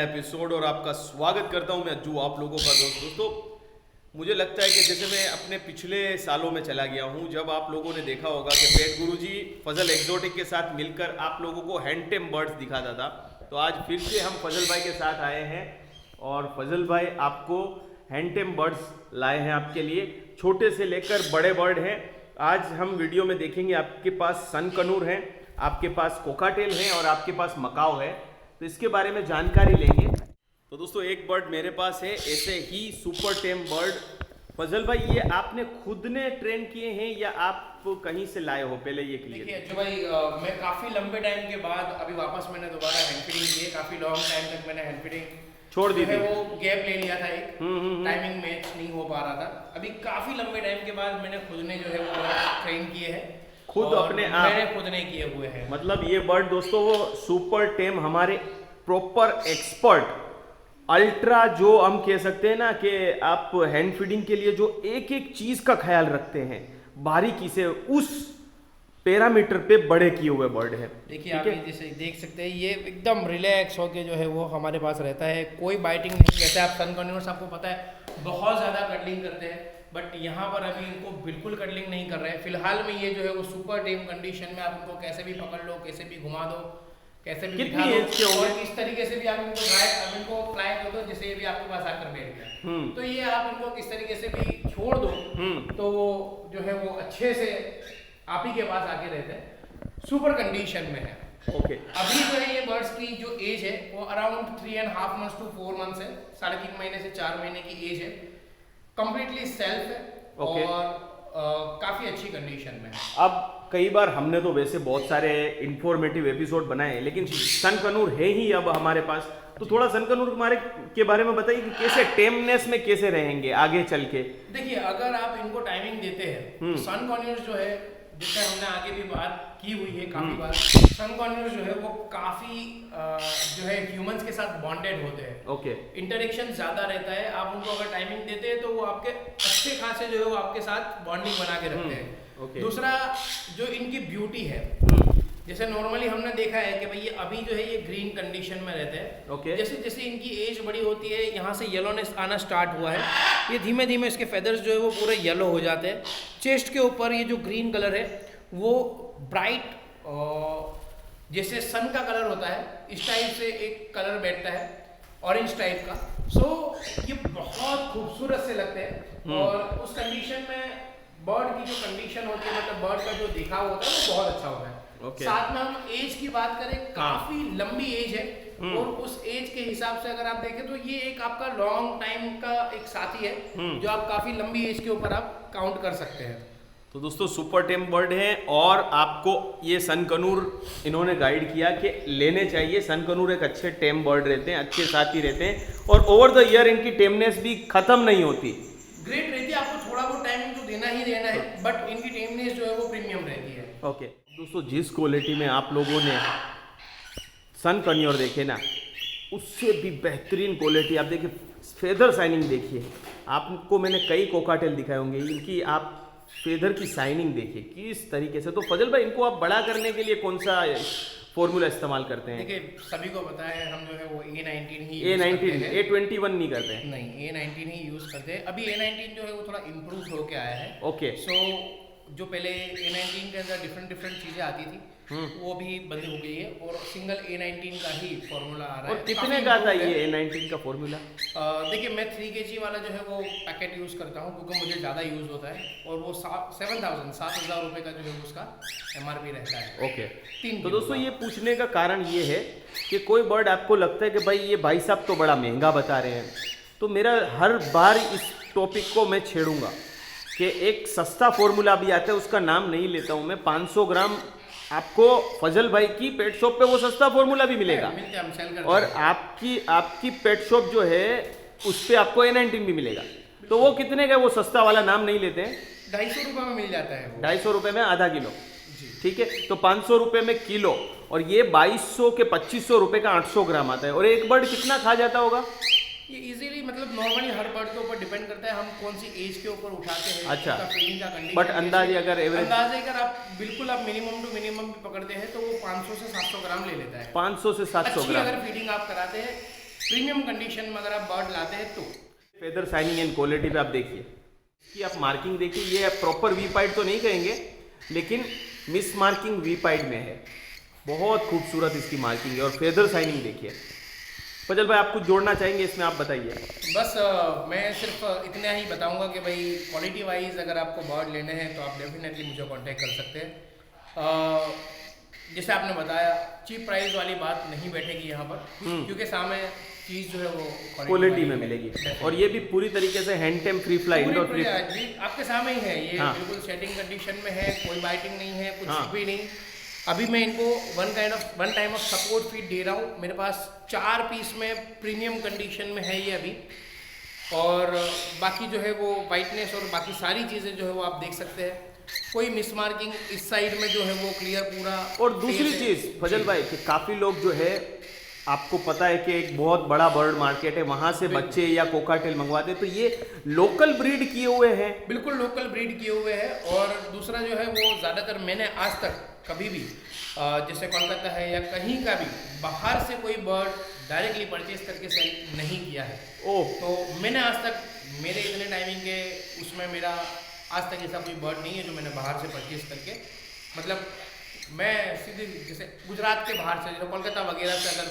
Episode और आपका स्वागत करता हूं मैं अज्जू, आप लोगों का दोस्तों। मुझे लगता है कि जैसे मैं अपने पिछले सालों में चला गया हूं, जब आप लोगों ने देखा होगा कि पेट गुरुजी फजल एक्सोटिक के साथ मिलकर आप लोगों को हैंडटेम बर्ड्स दिखाता था। तो आज फिर से हम फजल भाई के साथ आए हैं और फजल भाई आपको हैंडटेम बर्ड्स लाए हैं आपके लिए। छोटे से लेकर बड़े बर्ड हैं। आज हम वीडियो में देखेंगे, आपके पास सन कनूर है, आपके पास कोकाटेल है और आपके पास मकाओ है। तो इसके बारे में जानकारी लेंगे। तो दोस्तों एक बर्ड मेरे पास है, ऐसे ही सुपर टेम बर्ड। फजल भाई, ये आपने खुद ने ट्रेन किए हैं या आप कहीं से लाए हो? पहले ये क्लियर देखिए जो भाई, मैं काफ़ी लंबे टाइम के बाद अभी वापस मैंने दोबारा हैंड फीडिंग की है। काफ़ी लॉन्ग टाइम तक मैंने हैंड फीडिंग छोड़ दी थी, वो गैप ले लिया था, एक टाइमिंग मैच नहीं हो पा रहा था। अभी काफ़ी लंबे टाइम के बाद मैंने खुद ने जो है वो ट्रेन किए हैं, खुद अपने आप मैंने खुद ने किए हुए हैं। मतलब ये बर्ड दोस्तों वो सुपर टेम हमारे प्रॉपर एक्सपर्ट अल्ट्रा, जो हम कह सकते हैं ना कि आप हैंड फीडिंग के लिए जो एक एक चीज का ख्याल रखते हैं बारीकी से, उस पैरामीटर पे बड़े किए हुए बर्ड है। देखिए आप ये जैसे देख सकते हैं, ये एकदम रिलैक्स होके जो है वो हमारे पास रहता है, कोई बाइटिंग नहीं रहता है। आप सन कन्वर्स आपको पता है बहुत ज़्यादा कटलिंग करते हैं, बट यहाँ पर अभी इनको बिल्कुल कटलिंग नहीं कर रहे हैं। फिलहाल में ये जो है वो सुपर टेम कंडीशन में आप इनको कैसे भी पकड़ लो, कैसे भी घुमा दो, कैसे भी दिखा दो और इस तरीके से भी आप इनको अब इनको फ्लाई कर दो, जैसे ये भी आपके पास आकर बैठ गया। तो ये आप इनको किस तरीके से भी छोड़ दो तो वो जो है वो अच्छे से आप ही के पास आके रहते हैं, सुपर कंडीशन में है। ओके अभी जो है ये बर्ड्स की जो एज है वो अराउंड 3.5 मंथ्स टू 4 मंथ्स है, 3.5 महीने से 4 महीने की एज है। कंप्लीटली सेल्फ है और काफी अच्छी कंडीशन में है। अब कई बार हमने तो वैसे बहुत सारे इंफॉर्मेटिव एपिसोड बनाए, लेकिन सन कनूर है ही अब हमारे पास। तो थोड़ा सन कनूर हमारे के बारे में बताइए कि कैसे टेमनेस में कैसे रहेंगे आगे चल के। देखिए अगर आप इनको टाइमिंग देते हैं, सन कन्वर्स जो है, जिससे हमने आगे भी बात की हुई है काफी बार, सन कन्वर्स जो है वो काफी जो है ह्यूमंस के साथ बॉन्डेड होते हैं। ओके इंटरेक्शन ज्यादा रहता है। आप उनको अगर टाइमिंग देते हैं तो वो आपके अच्छे खासे जो है वो आपके साथ बॉन्डिंग बना के रखते हैं। दूसरा जो इनकी ब्यूटी है, जैसे नॉर्मली हमने देखा है कि भाई ये अभी जो है ये ग्रीन कंडीशन में रहते हैं। जैसे जैसे इनकी एज बड़ी होती है, यहाँ से येलोनेस आना स्टार्ट हुआ है, ये धीमे धीमे इसके फेदर्स जो है वो पूरे येलो हो जाते हैं। चेस्ट के ऊपर ये जो ग्रीन कलर है वो ब्राइट जैसे सन का कलर होता है, इस टाइप से एक कलर बैठता है, ऑरेंज टाइप का। सो ये बहुत खूबसूरत से लगते हैं और उस कंडीशन में बर्ड की जो कंडीशन होती है, मतलब बर्ड का जो दिखाव होता है वो बहुत अच्छा होता है। साथ में हम एज की बात करें, काफी लंबी एज है और उस एज के हिसाब से अगर आप देखें तो ये एक आपका लॉन्ग टाइम का एक साथी है जो आप काफी लंबी एज के ऊपर आप काउंट कर सकते हैं। तो दोस्तों सुपर टेम बर्ड है और आपको ये सन कनूर इन्होंने गाइड किया कि लेने चाहिए। सन कनूर एक अच्छे टेम बर्ड रहते हैं, अच्छे साथी रहते हैं और ओवर द ईयर इनकी टेमनेस भी खत्म नहीं होती, ग्रेट रहती है। आपको थोड़ा बहुत टाइम तो देना ही देना है, बट इनकी टेमनेस जो है वो प्रीमियम रहती है। ओके दोस्तों, जिस क्वालिटी में आप लोगों ने सन कन्योर देखे ना, उससे भी बेहतरीन क्वालिटी आप देखिए, फेदर शाइनिंग देखिए। आपको मैंने कई कोकाटेल दिखाए होंगे, इनकी आप फेदर की शाइनिंग देखिए किस तरीके से। तो फजल भाई, इनको आप बड़ा करने के लिए कौन सा फॉर्मूला इस्तेमाल करते हैं? देखिए सभी को पता है, हम जो है वो A19 ही A21 नहीं करते हैं? नहीं, A19 ही यूज करते हैं। अभी A19 जो है वो थोड़ा इम्प्रूव होके आया है। ओके सो जो पहले A19 के अंदर डिफरेंट चीजें आती थी वो भी बंद हो गई है और सिंगल A19 का ही फॉर्मूला आ रहा है। और कितने का आता है ये A19 का फॉर्मूला? देखिए मैं 3 kg वाला जो है वो पैकेट यूज़ करता हूँ क्योंकि मुझे ज़्यादा यूज़ होता है और वो 7,000 रुपये का जो है उसका MRP रहता है। ओके 3 तो दोस्तों ये पूछने का कारण ये है कि कोई बर्ड आपको लगता है कि भाई ये भाई साहब तो बड़ा महंगा बता रहे हैं, तो मेरा हर बार इस टॉपिक को मैं छेड़ूंगा कि एक सस्ता फॉर्मूला अभी आता है, उसका नाम नहीं लेता हूँ मैं। 500 ग्राम आपको फजल भाई की पेट शॉप पे वो सस्ता फॉर्मूला भी मिलेगा और आपकी पेट शॉप जो है उस पे आपको A19 भी मिलेगा। तो वो कितने का, वो सस्ता वाला नाम नहीं लेते हैं, 250 रुपये में मिल जाता है। 250 रुपये में आधा किलो, ठीक है। तो 500 रुपये में किलो और ये 2200 के 2500 रुपये का 800 ग्राम आता है। और एक बर्ड कितना खा जाता होगा ये? इजीली मतलब नॉर्मली हर बर्ड के ऊपर डिपेंड करता है हम कौन सी एज के ऊपर उठाते हैं। अच्छा, फीडिंग का कंडीशन, बट अंदाजे अगर एवरेज अंदाजे अगर आप बिल्कुल आप मिनिमम टू मिनिमम भी पकड़ते हैं तो वो 500 से 700 ग्राम ले लेता है। 500 से 700 ग्राम अगर फीडिंग आप कराते हैं प्रीमियम कंडीशन में अगर आप बर्ड लाते हैं तो। फेदर शाइनिंग एंड क्वालिटी पे आप देखिए कि आप मार्किंग देखिए, ये प्रॉपर वी पाइड तो नहीं कहेंगे लेकिन मिस मार्किंग वी पाइड में है। बहुत खूबसूरत इसकी मार्किंग है और फेदर शाइनिंग देखिए। फजल भाई आप कुछ जोड़ना चाहेंगे इसमें, आप बताइए। बस मैं सिर्फ इतना ही बताऊंगा कि भाई क्वालिटी वाइज अगर आपको बर्ड लेने हैं तो आप डेफिनेटली मुझे कांटेक्ट कर सकते हैं। जैसे आपने बताया चीप प्राइस वाली बात नहीं बैठेगी यहाँ पर, क्योंकि सामने चीज़ जो है वो क्वालिटी में मिलेगी। और ये भी पूरी तरीके से हैंड टेम फ्री फ्लाई इंडोर फ्री आपके सामने ही है ये। हाँ। बिल्कुल सेटिंग कंडीशन में है, कोई बाइटिंग नहीं है, कुछ भी नहीं। अभी मैं इनको one time of support feed दे रहा हूँ। मेरे पास 4 पीस में प्रीमियम कंडीशन में है ये अभी, और बाकी जो है वो वाइटनेस और बाकी सारी चीज़ें जो है वो आप देख सकते हैं। कोई मिसमार्किंग इस साइड में जो है वो क्लियर पूरा। और दूसरी चीज़ फजल भाई कि काफ़ी लोग जो है, आपको पता है कि एक बहुत बड़ा बर्ड मार्केट है, वहां से बच्चे या कोकाटेल मंगवाते हैं, तो ये लोकल ब्रीड किए हुए हैं। बिल्कुल लोकल ब्रीड किए हुए हैं। और दूसरा जो है वो ज़्यादातर मैंने आज तक कभी भी जैसे कोलकाता है या कहीं का भी बाहर से कोई बर्ड डायरेक्टली परचेज करके सेल नहीं किया है। तो मैंने आज तक मेरे इतने टाइमिंग के उसमें मेरा आज तक ऐसा कोई बर्ड नहीं है जो मैंने बाहर से परचेज करके, मतलब मैं सीधे जैसे गुजरात के बाहर से, जो कोलकाता वगैरह से अगर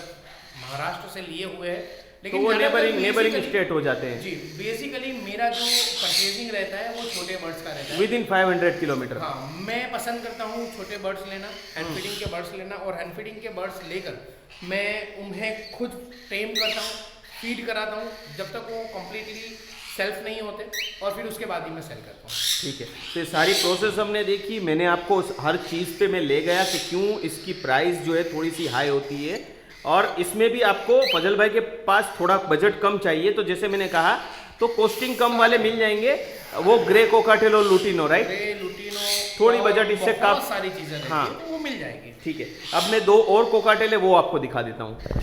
महाराष्ट्र से लिए हुए हैं, लेकिन तो वो नेबरिंग स्टेट हो जाते हैं। जी, बेसिकली मेरा जो परचेजिंग रहता है वो छोटे बर्ड्स का रहता है, विद इन 500 किलोमीटर। हाँ, मैं पसंद करता हूँ छोटे बर्ड्स लेना, हैंड फीडिंग के बर्ड्स लेना, और हैंड फीडिंग के बर्ड्स लेकर मैं उन्हें खुद टेम करता हूँ, फीड कराता हूँ जब तक वो कम्प्लीटली सेल्फ नहीं होते, और फिर उसके बाद ही मैं सेल करता हूँ। ठीक है, तो ये सारी प्रोसेस हमने देखी। मैंने आपको हर चीज़ पे मैं ले गया कि क्यों इसकी प्राइस जो है थोड़ी सी हाई होती है, और इसमें भी आपको फजल भाई के पास थोड़ा बजट कम चाहिए, तो जैसे मैंने कहा तो कॉस्टिंग कम वाले मिल जाएंगे, वो ग्रे कोकाटेल और लुटिनो, राइट? ग्रे, लुटिनो, थोड़ी बजट इससे कम, सारी चीज़ें हाँ तो वो मिल जाएगी। ठीक है, अब मैं 2 और कोकाटेल है वो आपको दिखा देता हूँ।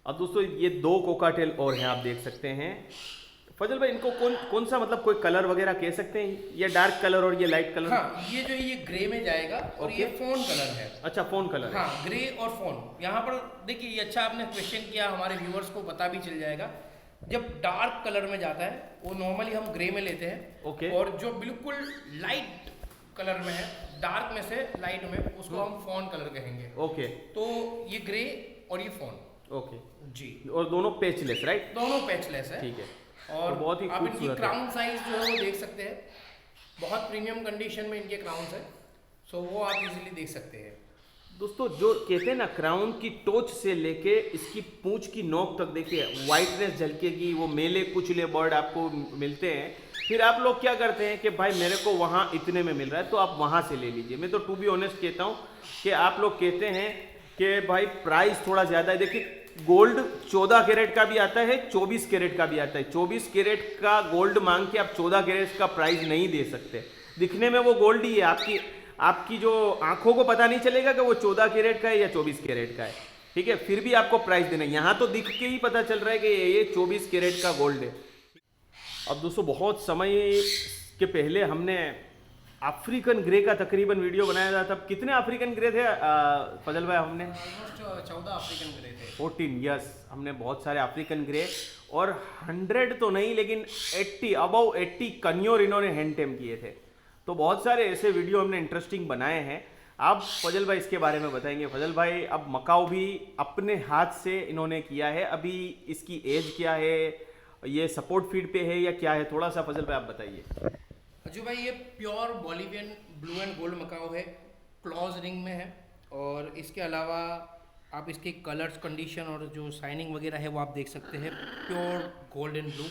अब दोस्तों ये 2 कोकाटेल और हैं, आप देख सकते हैं। फजल भाई इनको कौन सा, मतलब कोई कलर वगैरह कह सकते हैं? ये डार्क कलर और ये लाइट कलर? हाँ, ये जो ये ग्रे में जाएगा और ये फोन कलर है। अच्छा, फोन कलर। हाँ, ग्रे और फोन। यहाँ पर देखिए, ये अच्छा आपने क्वेश्चन किया, हमारे व्यूअर्स को पता भी चल जाएगा। जब डार्क कलर में जाता है वो नॉर्मली हम ग्रे में लेते हैं, और जो बिल्कुल लाइट कलर में है, डार्क में से लाइट में, उसको हम फोन कलर कहेंगे। ओके, तो ये ग्रे और ये फोन। ओके जी, और दोनों पैचलेस, राइट? दोनों पैचलेस है। ठीक है, और तो बहुत ही आप इनकी खूबसूरत क्राउन साइज जो है वो देख सकते हैं, बहुत प्रीमियम कंडीशन में इनके क्राउन्स है, सो वो आप इजीली देख सकते हैं। दोस्तों जो कहते हैं ना, क्राउन की टोच से लेके इसकी पूंछ की नोक तक देखिए वाइटनेस झलकेगी। वो मेले कुचले बर्ड आपको मिलते हैं, फिर आप लोग क्या करते हैं कि भाई मेरे को वहाँ इतने में मिल रहा है तो आप वहाँ से ले लीजिए। मैं तो टू बी ऑनेस्ट कहता हूँ कि आप लोग कहते हैं कि भाई प्राइस थोड़ा ज़्यादा है। देखिए गोल्ड 14 कैरेट का भी आता है, 24 कैरेट का भी आता है। 24 कैरेट का गोल्ड मांग के आप 14 कैरेट का प्राइस नहीं दे सकते। दिखने में वो गोल्ड ही है, आपकी जो आंखों को पता नहीं चलेगा कि वो 14 कैरेट का है या 24 कैरेट का है, ठीक है? फिर भी आपको प्राइस देना है। यहाँ तो दिख के ही पता चल रहा है कि ये 24 कैरेट का गोल्ड है। अब दोस्तों बहुत समय के पहले हमने अफ्रीकन ग्रे का तकरीबन वीडियो बनाया था। तब कितने अफ्रीकन ग्रे थे फजल भाई? हमने ऑलमोस्ट 14 अफ्रीकन ग्रे थे। 14, यस, हमने बहुत सारे अफ्रीकन ग्रे, और 100 तो नहीं लेकिन 80, अबव 80 कन्योर इन्होंने हैंड टेम किए थे। तो बहुत सारे ऐसे वीडियो हमने इंटरेस्टिंग बनाए हैं। आप फजल भाई इसके बारे में बताएंगे। फजल भाई अब मकाऊ भी अपने हाथ से इन्होंने किया है। अभी इसकी एज क्या है, ये सपोर्ट फीड पे है या क्या है, थोड़ा सा फजल भाई आप बताइए। अजू भाई ये pure Bolivian blue and gold Macau है, क्लॉज रिंग में है, और इसके अलावा आप इसके कलर्स, कंडीशन और जो शाइनिंग वगैरह है वो आप देख सकते हैं, pure gold and blue.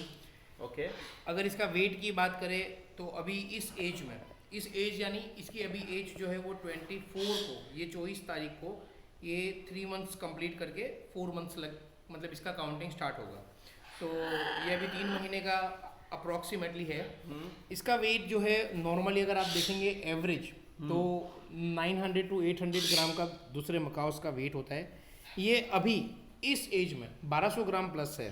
Okay, अगर इसका वेट की बात करें तो अभी इस एज यानी इसकी अभी एज जो है वो 24 को, ये 24 तारीख को ये 3 मंथ्स कंप्लीट करके 4 मंथ्स मतलब इसका काउंटिंग स्टार्ट होगा। तो ये अभी 3 महीने का अप्रॉक्सीमेटली है। इसका वेट जो है नॉर्मली अगर आप देखेंगे एवरेज तो 900 to 800 ग्राम का दूसरे मकाउस का वेट होता है। ये अभी इस एज में 1200 ग्राम प्लस है।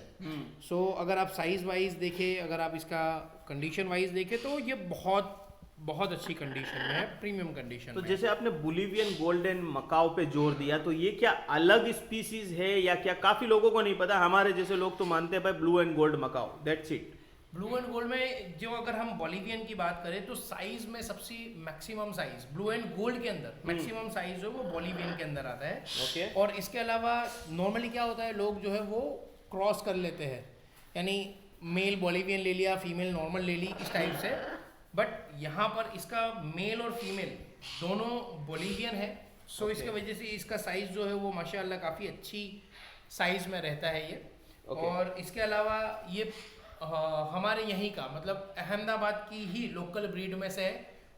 सो अगर आप साइज वाइज देखें, अगर आप इसका कंडीशन वाइज देखें तो ये बहुत बहुत अच्छी कंडीशन में है, प्रीमियम कंडीशन तो में। जैसे आपने बोलिवियन गोल्डन मकाओ पे जोर दिया, तो ये क्या अलग स्पीसीज है या क्या? काफी लोगों को नहीं पता, हमारे जैसे लोग तो मानते हैं भाई blue and gold Macau, that's it. Blue and gold में जो अगर हम बोलिवियन की बात करें तो साइज में सबसे maximum size blue and gold के अंदर मैक्सिमम साइज जो है वो बोलिवियन के अंदर आता है। ओके। और इसके अलावा नॉर्मली क्या होता है, लोग जो है वो क्रॉस कर लेते हैं, यानी मेल बोलिवियन ले लिया, फीमेल नॉर्मल ले ली, इस टाइप से। बट यहाँ पर इसका मेल और फीमेल दोनों बोलिवियन है, सो इसके वजह से इसका साइज जो है वो माशाल्लाह काफ़ी अच्छी साइज में रहता है ये। और इसके अलावा ये हमारे यहीं का मतलब अहमदाबाद की ही लोकल ब्रीड में से है,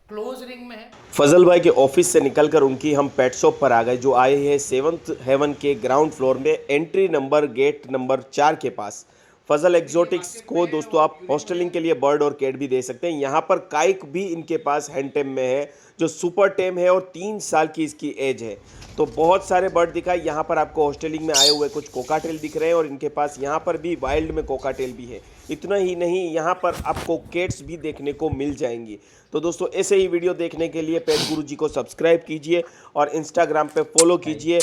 क्लोज रिंग में है। फजल भाई के ऑफिस से निकलकर उनकी हम पेट शॉप पर आ गए, जो आए हैं 7th हेवन के ग्राउंड फ्लोर में, एंट्री नंबर गेट नंबर 4 के पास। फजल एक्सोटिक्स को दोस्तों आप हॉस्टलिंग के लिए बर्ड और कैट भी दे सकते हैं। यहाँ पर काइक भी इनके पास हैंड टेम में है, जो सुपर टेम है और 3 साल की इसकी एज है। तो बहुत सारे बर्ड दिखाए यहाँ पर आपको हॉस्टलिंग में आए हुए, कुछ कोकाटेल दिख रहे हैं और इनके पास यहाँ पर भी वाइल्ड में कोकाटेल भी है। इतना ही नहीं, यहाँ पर आपको कैट्स भी देखने को मिल जाएंगी। तो दोस्तों ऐसे ही वीडियो देखने के लिए पेट गुरुजी को सब्सक्राइब कीजिए और इंस्टाग्राम पे फॉलो कीजिए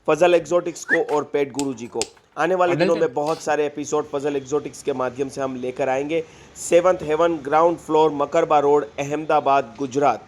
फजल एक्सोटिक्स को और पेट गुरुजी को। आने वाले दिनों में बहुत सारे एपिसोड फजल एक्सोटिक्स के माध्यम से हम लेकर आएंगे। 7th heaven ground floor, Makarba road, Ahmedabad, Gujarat.